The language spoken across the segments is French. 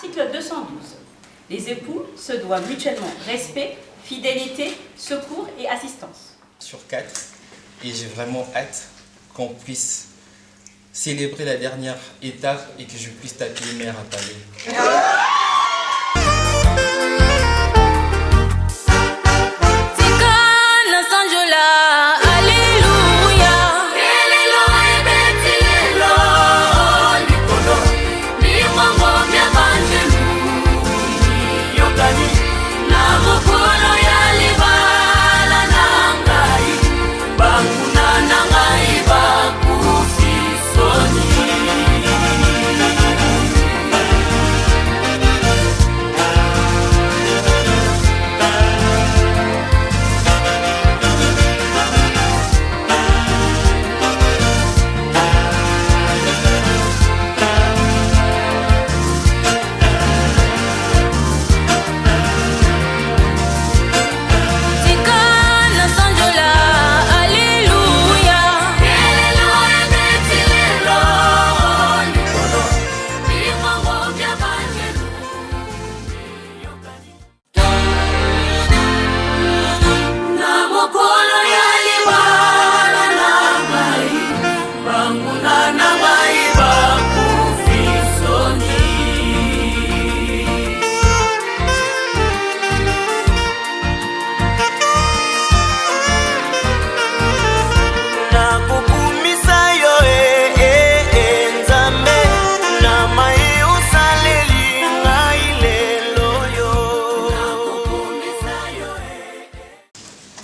Article 212. Les époux se doivent mutuellement respect, fidélité, secours et assistance. Sur 4, et j'ai vraiment hâte qu'on puisse célébrer la dernière étape et que je puisse t'appeler mère à Palais.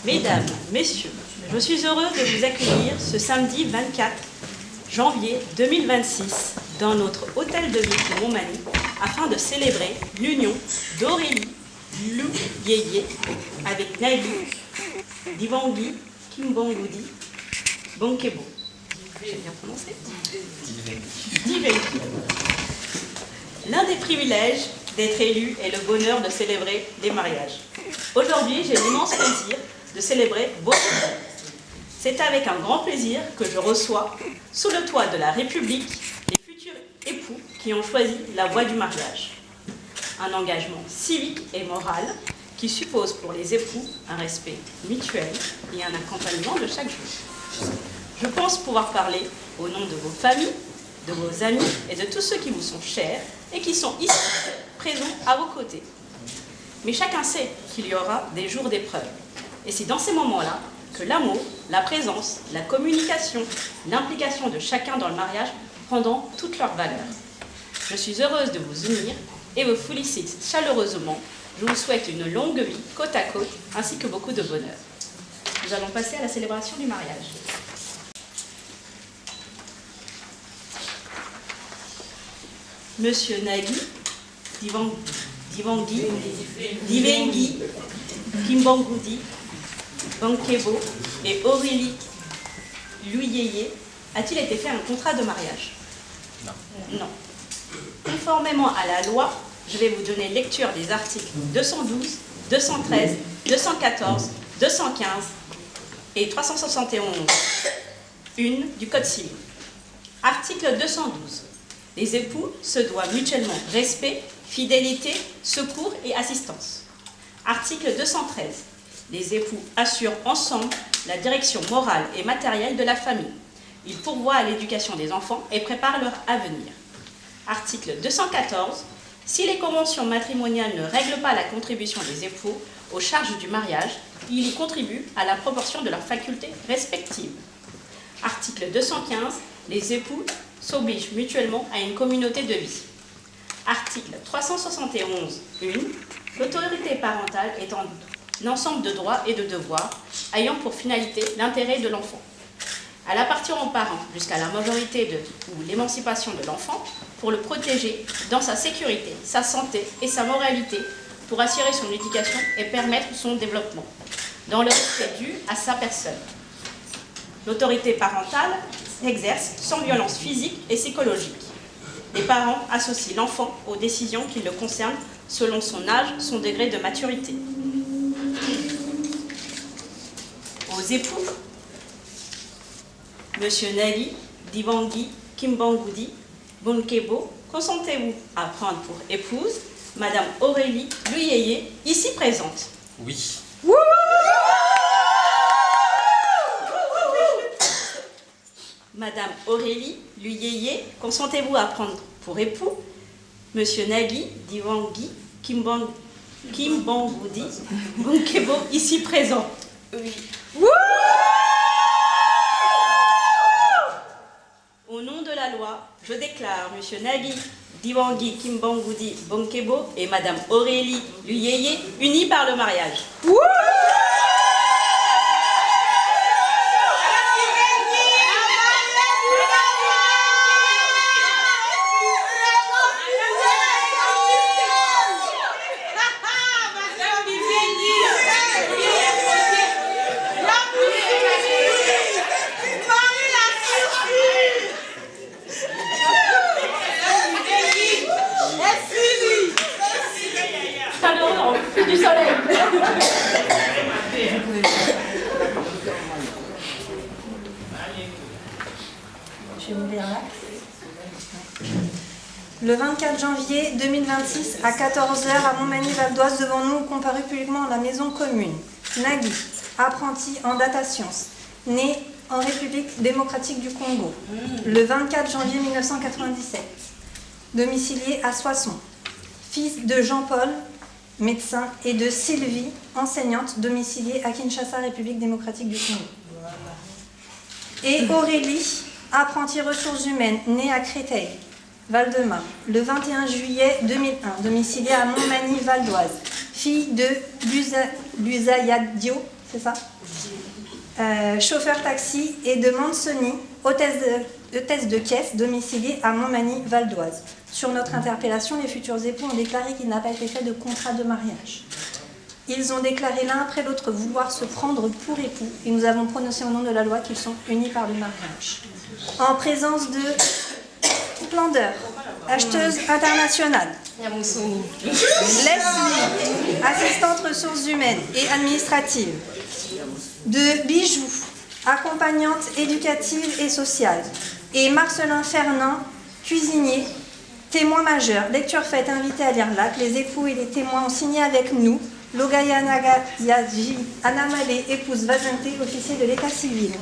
Mesdames, Messieurs, je suis heureux de vous accueillir ce samedi 24 janvier 2026 dans notre hôtel de ville de Montmagny afin de célébrer l'union d'Aurélie Luyeye avec Nagui Divangi Kimbangudi Bonkebo. J'ai bien prononcé? Divangi. L'un des privilèges d'être élu est le bonheur de célébrer les mariages. Aujourd'hui, j'ai l'immense plaisir de célébrer votre vie. C'est avec un grand plaisir que je reçois, sous le toit de la République, les futurs époux qui ont choisi la voie du mariage. Un engagement civique et moral qui suppose pour les époux un respect mutuel et un accompagnement de chaque jour. Je pense pouvoir parler au nom de vos familles, de vos amis et de tous ceux qui vous sont chers et qui sont ici présents à vos côtés. Mais chacun sait qu'il y aura des jours d'épreuve. Et c'est dans ces moments-là que l'amour, la présence, la communication, l'implication de chacun dans le mariage prendront toute leur valeur. Je suis heureuse de vous unir et vous félicite chaleureusement. Je vous souhaite une longue vie côte à côte ainsi que beaucoup de bonheur. Nous allons passer à la célébration du mariage. Monsieur Nagui Divangi Kimbangudi Bonkebo et Aurélie Luyeye a-t-il été fait un contrat de mariage? Non. Conformément à la loi, je vais vous donner lecture des articles 212, 213, 214, 215 et 371 du Code civil. Article 212. Les époux se doivent mutuellement respect, fidélité, secours et assistance. Article 213. Les époux assurent ensemble la direction morale et matérielle de la famille. Ils pourvoient à l'éducation des enfants et préparent leur avenir. Article 214. Si les conventions matrimoniales ne règlent pas la contribution des époux aux charges du mariage, ils y contribuent à la proportion de leurs facultés respectives. Article 215. Les époux s'obligent mutuellement à une communauté de vie. Article 371.1. L'autorité parentale est un ensemble de droits et de devoirs ayant pour finalité l'intérêt de l'enfant. Elle appartient aux parents jusqu'à la majorité ou l'émancipation de l'enfant pour le protéger dans sa sécurité, sa santé et sa moralité pour assurer son éducation et permettre son développement dans le respect dû à sa personne. L'autorité parentale s'exerce sans violence physique et psychologique. Les parents associent l'enfant aux décisions qui le concernent selon son âge, son degré de maturité. Aux époux, Monsieur Nagui Divangi Kimbangudi Bonkebo consentez-vous à prendre pour épouse Madame Aurélie Luyeye, ici présente? Oui. Madame Aurélie Luyeye, consentez-vous à prendre pour époux Monsieur Nagui Diwangi Kimbangudi Bonkebo, ici présent? Oui. Au nom de la loi, je déclare Monsieur Nagui Diwangi Kimbangudi Bonkebo et Madame Aurélie Luyeye unis par le mariage. Du soleil. Je vais ouvrir là. Le 24 janvier 2026 à 14h à Montmagny-Val-d'Oise, devant nous, comparu publiquement à la maison commune. Nagui, apprenti en data science, né en République démocratique du Congo, le 24 janvier 1997, domicilié à Soissons, fils de Jean-Paul, médecin, et de Sylvie, enseignante, domiciliée à Kinshasa, République démocratique du Congo. Et Aurélie, apprentie ressources humaines, née à Créteil, Val-de-Marne, le 21 juillet 2001, domiciliée à Montmagny-Val-d'Oise, fille de Lusayadio, c'est ça, chauffeur taxi, et de Mansoni, hôtesse de caisse, domiciliée à Montmagny-Val-d'Oise. Sur notre interpellation, les futurs époux ont déclaré qu'il n'a pas été fait de contrat de mariage. Ils ont déclaré l'un après l'autre vouloir se prendre pour époux et nous avons prononcé au nom de la loi qu'ils sont unis par le mariage. En présence de Splendeur, acheteuse internationale, Leslie, assistante ressources humaines et administrative, de Bijoux, accompagnante éducative et sociale, et Marcelin Fernand, cuisinier, témoin majeur. Lecture faite, invité à lire l'acte. Les époux et les témoins ont signé avec nous. Logaya Nagayaji Anamale, épouse Vazente, officier de l'état civil.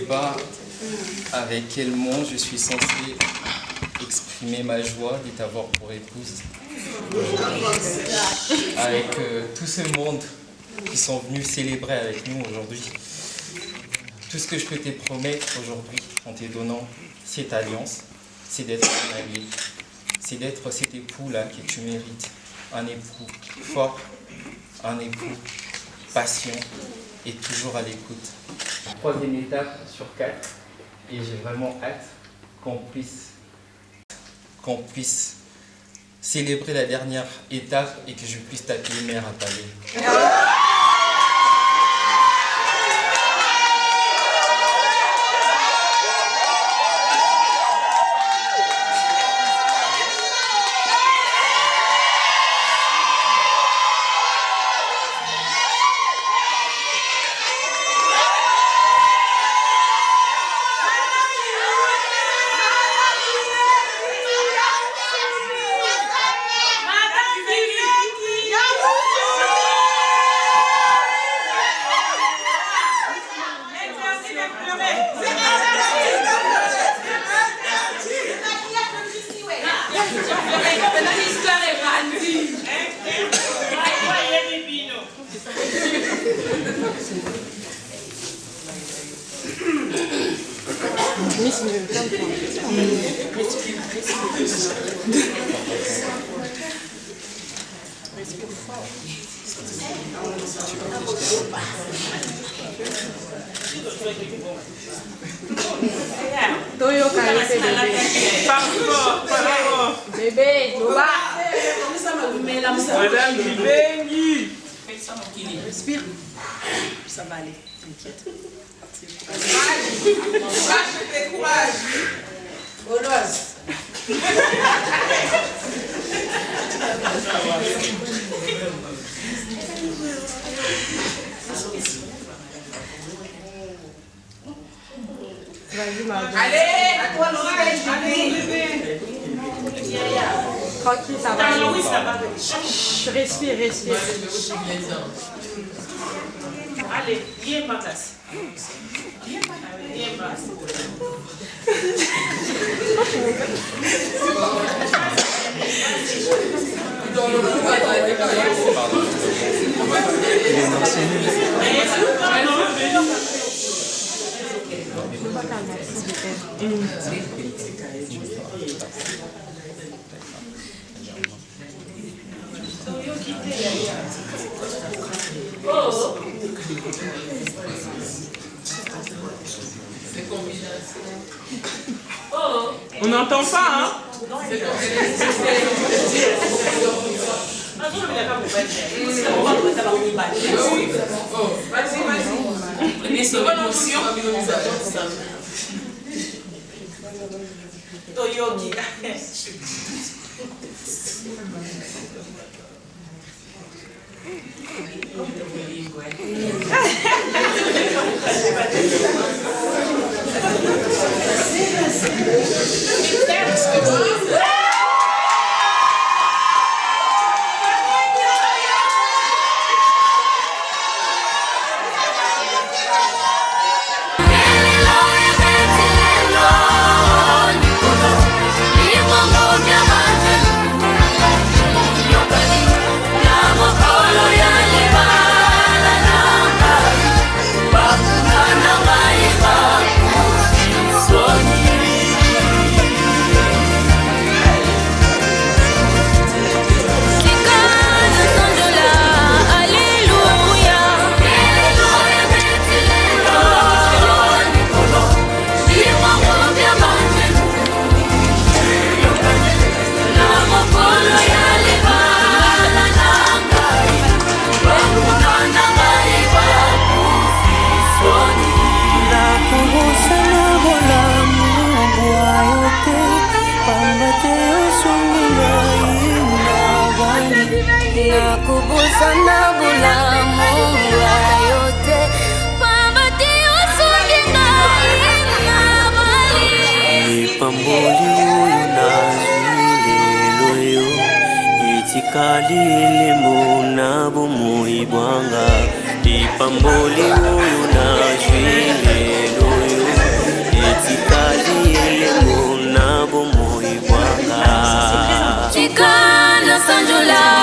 pas avec quel mot je suis censé exprimer ma joie de t'avoir pour épouse. Avec tout ce monde qui sont venus célébrer avec nous aujourd'hui. Tout ce que je peux te promettre aujourd'hui en te donnant cette alliance, c'est d'être un allié. C'est d'être cet époux-là que tu mérites. Un époux fort, un époux patient et toujours à l'écoute. Troisième étape sur 4. Et j'ai vraiment hâte qu'on puisse célébrer la dernière étape et que je puisse t'appeler mère à palais. Bébé, Madame Kibengi. respire. Ça va aller, t'inquiète. Courage. Gauloise. Allez, à toi l'oreille, allez. Tranquille, ça va aller. Oui, ça va. Chut, respire, respire. Allez, viens ma place. Viens ma place. On n'entend pas, hein? Prenez son émotion. Toyogi. Kalile muna bumuhi bwanga Dipamboli uyu na jwile loyo Anjoula.